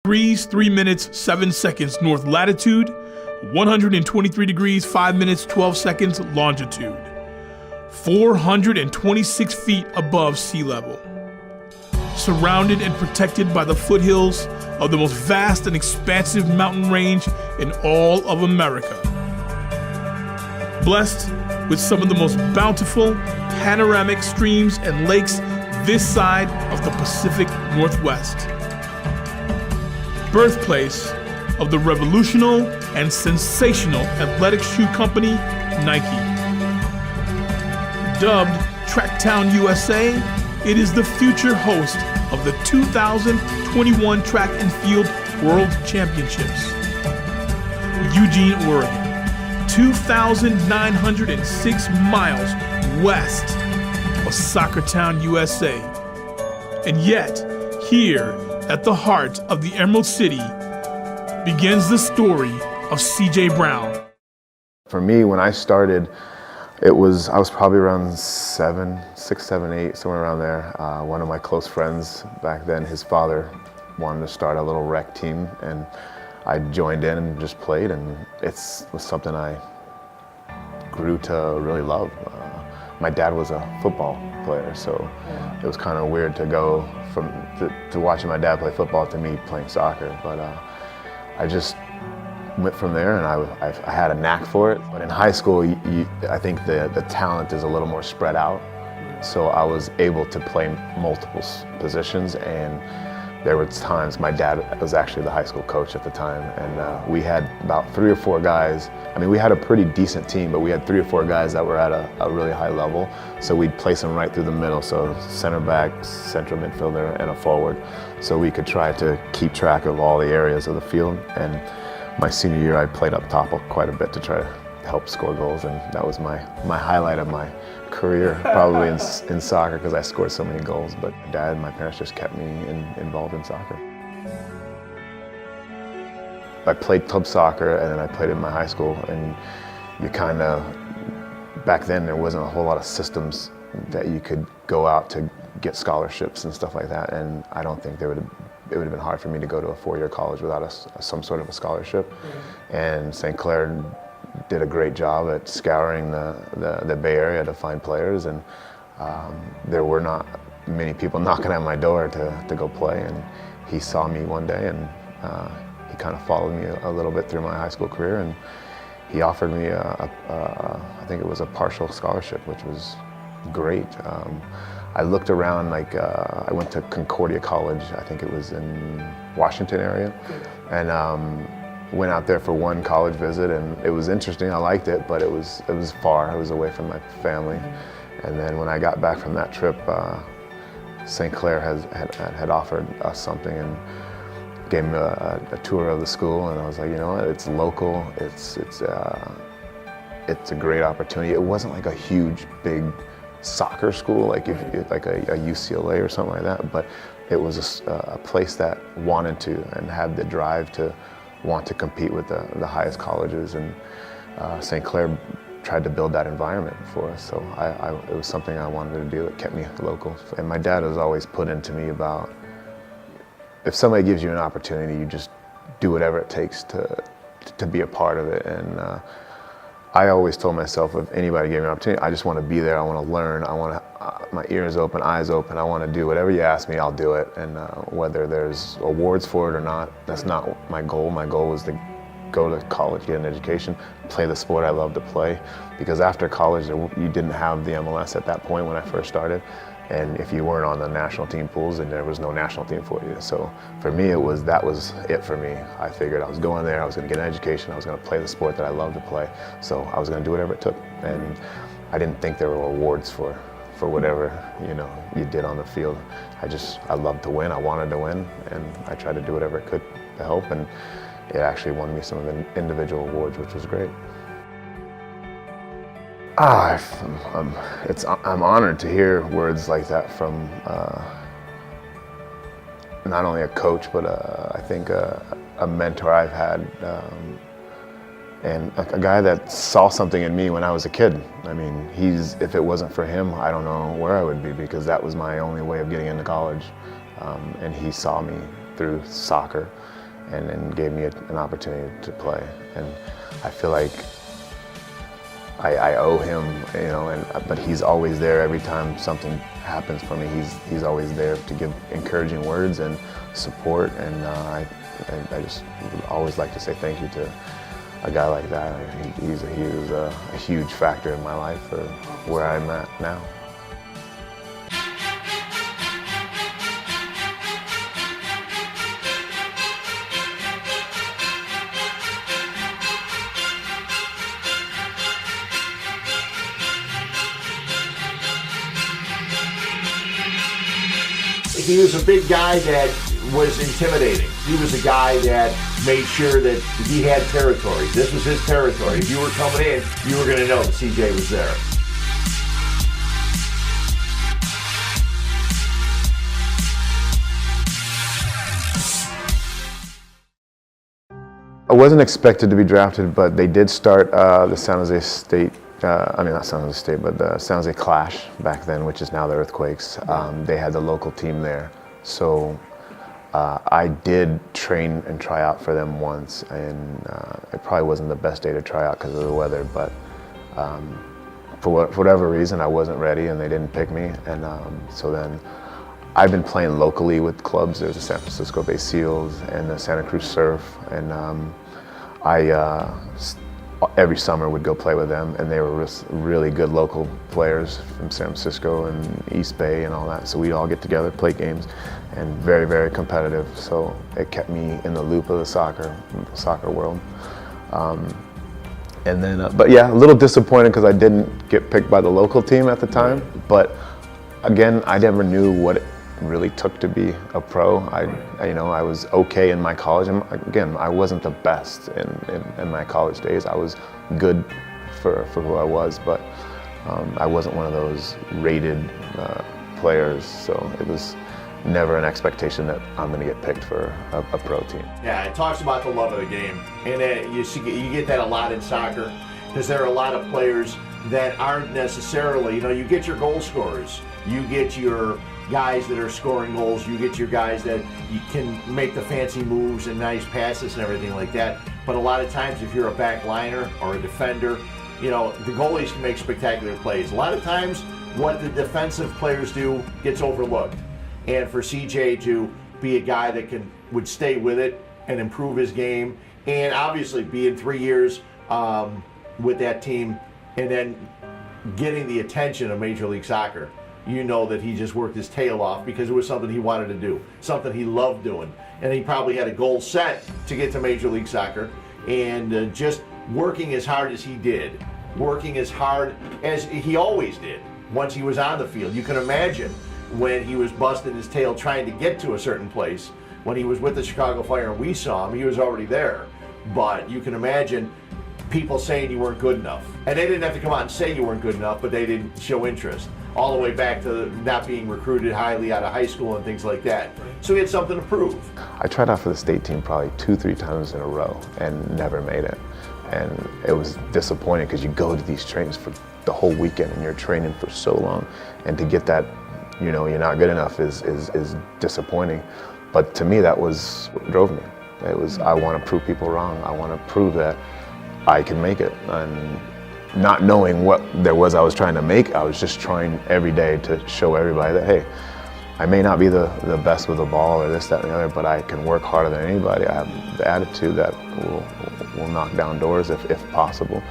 degrees 3 minutes 7 seconds north latitude, 123 degrees 5 minutes 12 seconds longitude, 426 feet above sea level. Surrounded and protected by the foothills of the most vast and expansive mountain range in all of America. Blessed with some of the most bountiful panoramic streams and lakes this side of the Pacific Northwest. Birthplace of the revolutionary and sensational athletic shoe company, Nike. Dubbed Tracktown USA, it is the future host of the 2021 Track and Field World Championships. Eugene, Oregon, 2,906 miles west of Soccertown, USA. And yet, here at the heart of the Emerald City begins the story of C.J. Brown. For me, when I started, I was probably around 6, 7, 8, somewhere around there. One of my close friends back then, his father wanted to start a little rec team, and I joined in and just played, and it was something I grew to really love. My dad was a football player, so it was kind of weird to go from to watching my dad play football to me playing soccer. But I just went from there, and I had a knack for it. But in high school, I think the talent is a little more spread out. So I was able to play multiple positions, and there were times, my dad was actually the high school coach at the time, and we had about 3 or 4 guys. I mean, we had a pretty decent team, but we had 3 or 4 guys that were at a really high level. So we'd place them right through the middle, so center back, central midfielder, and a forward. So we could try to keep track of all the areas of the field. And my senior year, I played up top quite a bit to try to help score goals, and that was my highlight of my career, probably in soccer, because I scored so many goals. But my dad and my parents just kept me involved in soccer. I played club soccer, and then I played in my high school, and you kind of, back then there wasn't a whole lot of systems that you could go out to get scholarships and stuff like that, and I don't think it would have been hard for me to go to a 4-year college without some sort of a scholarship. And St. Clair did a great job at scouring the Bay Area to find players, and there were not many people knocking at my door to go play, and he saw me one day, and he kind of followed me a little bit through my high school career, and he offered me I think it was a partial scholarship, which was great. I looked around, like I went to Concordia College, I think it was in Washington area, and went out there for one college visit, and it was interesting. I liked it, but it was far. I was away from my family. And then when I got back from that trip, St. Clair had offered us something and gave me a tour of the school, and I was like, you know what? It's local. It's a great opportunity. It wasn't like a huge, big soccer school like a UCLA or something like that, but it was a place that wanted to and had the drive to want to compete with the highest colleges, and St. Clair tried to build that environment for us. So it was something I wanted to do. It kept me local. And my dad has always put into me about, if somebody gives you an opportunity, you just do whatever it takes to be a part of it. And I always told myself, if anybody gave me an opportunity, I just want to be there. I want to learn. I want to, my ears open, eyes open. I want to do whatever you ask me, I'll do it. And whether there's awards for it or not, that's not my goal. My goal was to go to college, get an education, play the sport I love to play. Because after college, you didn't have the MLS at that point when I first started. And if you weren't on the national team pools, then there was no national team for you. So for me, that was it for me. I figured I was going there, I was going to get an education, I was going to play the sport that I love to play. So I was going to do whatever it took. And I didn't think there were awards for whatever you did on the field. I loved to win, I wanted to win, and I tried to do whatever it could to help. And it actually won me some of the individual awards, which was great. I'm honored to hear words like that from not only a coach, but I think a mentor I've had, and a guy that saw something in me when I was a kid. I mean, if it wasn't for him, I don't know where I would be, because that was my only way of getting into college. And he saw me through soccer, and gave me an opportunity to play. And I feel like I owe him, but he's always there every time something happens for me. He's always there to give encouraging words and support, and I just always like to say thank you to a guy like that. He was a huge factor in my life for where I'm at now. He was a big guy that was intimidating. He was a guy that made sure that he had territory. This was his territory. If you were coming in, you were going to know that CJ was there. I wasn't expected to be drafted, but they did start the San Jose State, not San Jose State, but the San Jose Clash back then, which is now the Earthquakes. They had the local team there. So I did train and try out for them once, and it probably wasn't the best day to try out because of the weather, but for whatever reason, I wasn't ready and they didn't pick me. And so then I've been playing locally with clubs. There's the San Francisco Bay Seals and the Santa Cruz Surf, and I every summer would go play with them, and they were really good local players from San Francisco and East Bay and all that. So we'd all get together, play games, and very, very competitive. So it kept me in the loop of the soccer world. And then, but yeah, a little disappointed because I didn't get picked by the local team at the time. But again, I never knew what it really took to be a pro. I was okay in my college. And again, I wasn't the best in my college days. I was good for who I was, but I wasn't one of those rated players. So it was never an expectation that I'm going to get picked for a pro team. Yeah, it talks about the love of the game, and you get that a lot in soccer because there are a lot of players that aren't necessarily, you get your goal scorers, you get your guys that are scoring goals, you get your guys that you can make the fancy moves and nice passes and everything like that. But a lot of times if you're a back liner or a defender, the goalies can make spectacular plays. A lot of times what the defensive players do gets overlooked. And for CJ to be a guy that would stay with it and improve his game, and obviously be in 3 years with that team and then getting the attention of Major League Soccer, that he just worked his tail off because it was something he wanted to do, something he loved doing. And he probably had a goal set to get to Major League Soccer, and just working as hard as he did, working as hard as he always did once he was on the field. You can imagine when he was busting his tail trying to get to a certain place. When he was with the Chicago Fire and we saw him, he was already there. But you can imagine people saying you weren't good enough. And they didn't have to come out and say you weren't good enough, but they didn't show interest. All the way back to not being recruited highly out of high school and things like that. So he had something to prove. I tried out for the state team probably 2-3 times in a row and never made it. And it was disappointing because you go to these trainings for the whole weekend and you're training for so long, and to get that, you're not good enough is disappointing. But to me, that was what drove me. It was, I want to prove people wrong. I want to prove that I can make it. And not knowing what there was I was trying to make, I was just trying every day to show everybody that, hey, I may not be the best with the ball or this, that, and the other, but I can work harder than anybody. I have the attitude that will knock down doors if possible.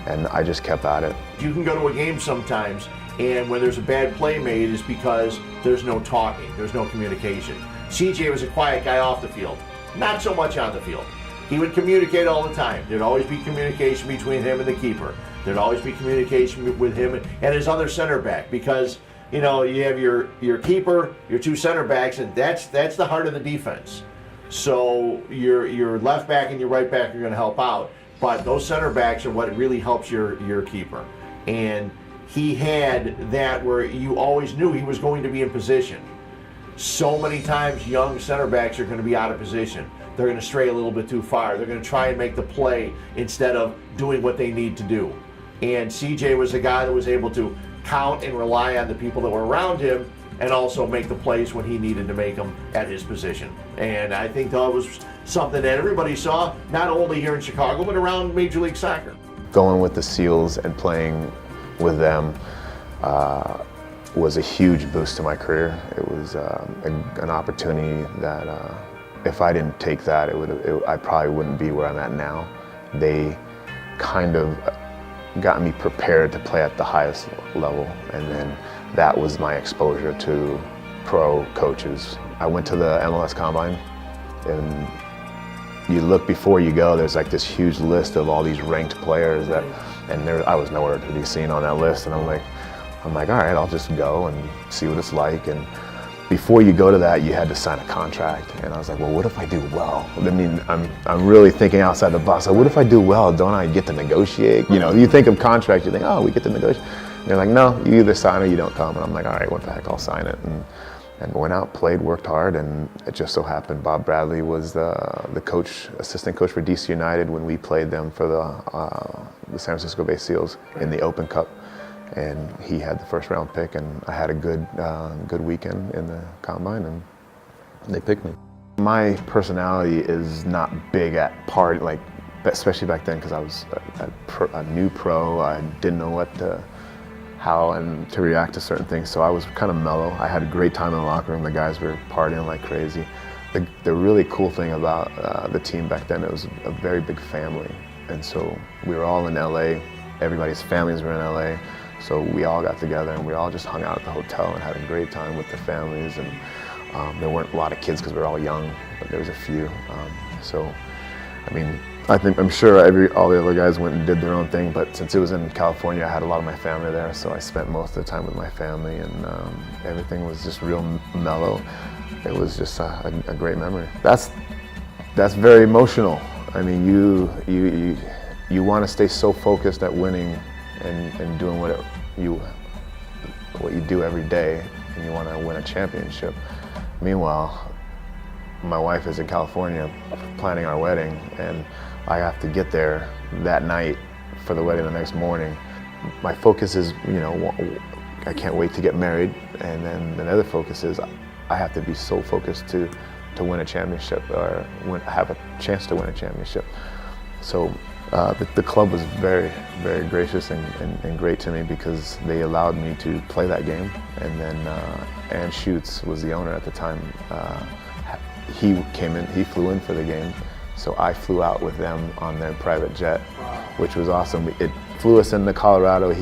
And I just kept at it. You can go to a game sometimes, and when there's a bad play made, it's because there's no talking, there's no communication. CJ was a quiet guy off the field, not so much on the field. He would communicate all the time. There'd always be communication between him and the keeper. There'd always be communication with him and his other center back, because you have your keeper, your two center backs, and that's the heart of the defense. So your left back and your right back are going to help out, but those center backs are what really helps your keeper. And he had that where you always knew he was going to be in position. So many times young center backs are going to be out of position. They're going to stray a little bit too far. They're going to try and make the play instead of doing what they need to do. And CJ was a guy that was able to count and rely on the people that were around him and also make the plays when he needed to make them at his position. And I think that was something that everybody saw, not only here in Chicago, but around Major League Soccer. Going with the Seals and playing with them was a huge boost to my career. It was an opportunity that if I didn't take that, I probably wouldn't be where I'm at now. They kind of got me prepared to play at the highest level, and then that was my exposure to pro coaches. I went to the MLS Combine, and you look before you go, there's like this huge list of all these ranked players I was nowhere to be seen on that list, and I'm like, all right, I'll just go and see what it's like. And before you go to that, you had to sign a contract, and I was like, well, what if I do well? I mean, I'm really thinking outside the box. Like, what if I do well? Don't I get to negotiate? You know, you think of contract, you think, oh, we get to negotiate. And they're like, no, you either sign or you don't come. And I'm like, all right, what the heck, I'll sign it. And went out, played, worked hard, and it just so happened Bob Bradley was the coach, assistant coach for DC United when we played them for the San Francisco Bay Seals in the Open Cup. And he had the first round pick, and I had a good weekend in the combine, and they picked me. My personality is not big at party, like especially back then, because I was a new pro. I didn't know how and to react to certain things, so I was kind of mellow. I had a great time in the locker room. The guys were partying like crazy. The really cool thing about the team back then, it was a very big family, and so we were all in LA. Everybody's families were in LA. So we all got together and we all just hung out at the hotel and had a great time with the families. And there weren't a lot of kids because we were all young, but there was a few. So, I mean, I'm sure all the other guys went and did their own thing, but since it was in California, I had a lot of my family there, so I spent most of the time with my family, and everything was just real mellow. It was just a great memory. That's very emotional. I mean, you want to stay so focused at winning and doing what you do every day, and you want to win a championship. Meanwhile, my wife is in California planning our wedding, and I have to get there that night for the wedding the next morning. My focus is, I can't wait to get married, and then another focus is I have to be so focused to win a championship or have a chance to win a championship. So the club was very, very gracious and great to me because they allowed me to play that game. And then Ann Schutz was the owner at the time. He flew in for the game, so I flew out with them on their private jet, which was awesome. It flew us into Colorado.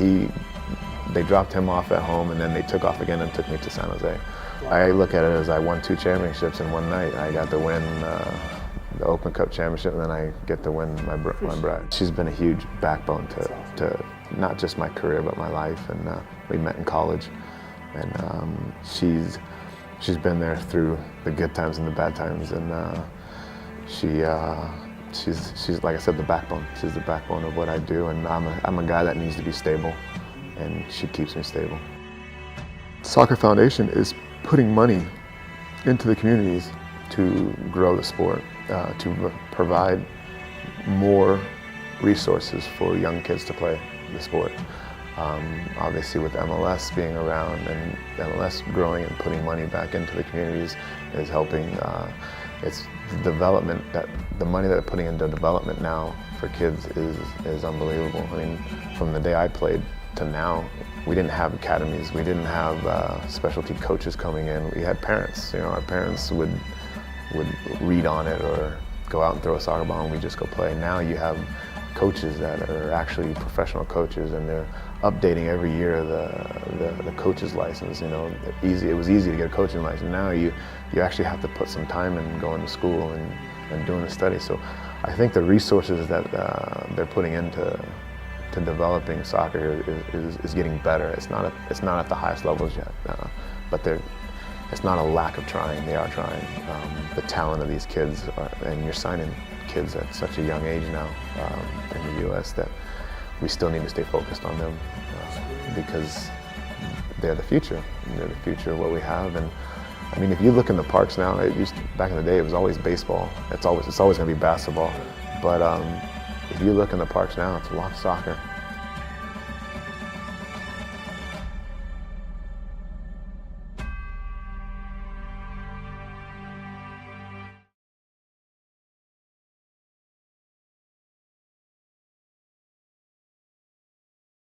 They dropped him off at home, and then they took off again and took me to San Jose. I look at it as I won 2 championships in one night. I got to win the Open Cup championship, and then I get to win my bride. She's been a huge backbone to not just my career, but my life. And we met in college, and she's been there through the good times and the bad times, and she's like I said, the backbone. She's the backbone of what I do, and I'm a guy that needs to be stable, and she keeps me stable. Soccer Foundation is putting money into the communities to grow the sport, to provide more resources for young kids to play the sport. Obviously with MLS being around and MLS growing and putting money back into the communities is helping. It's the development, the money that they're putting into development now for kids is unbelievable. I mean, from the day I played to now, we didn't have academies, we didn't have specialty coaches coming in. We had parents. Our parents would read on it or go out and throw a soccer ball and we just go play. Now you have coaches that are actually professional coaches, and they're updating every year the coach's license. It was easy to get a coaching license. Now you actually have to put some time in going to school and doing the study. So I think the resources that they're putting into developing soccer is getting better. It's not at the highest levels yet, but it's not a lack of trying. They are trying. The talent of these kids, and you're signing kids at such a young age now in the U.S. that we still need to stay focused on them because they're the future. They're the future of what we have. And I mean, if you look in the parks now, back in the day, it was always baseball. It's always going to be basketball. But if you look in the parks now, it's a lot of soccer.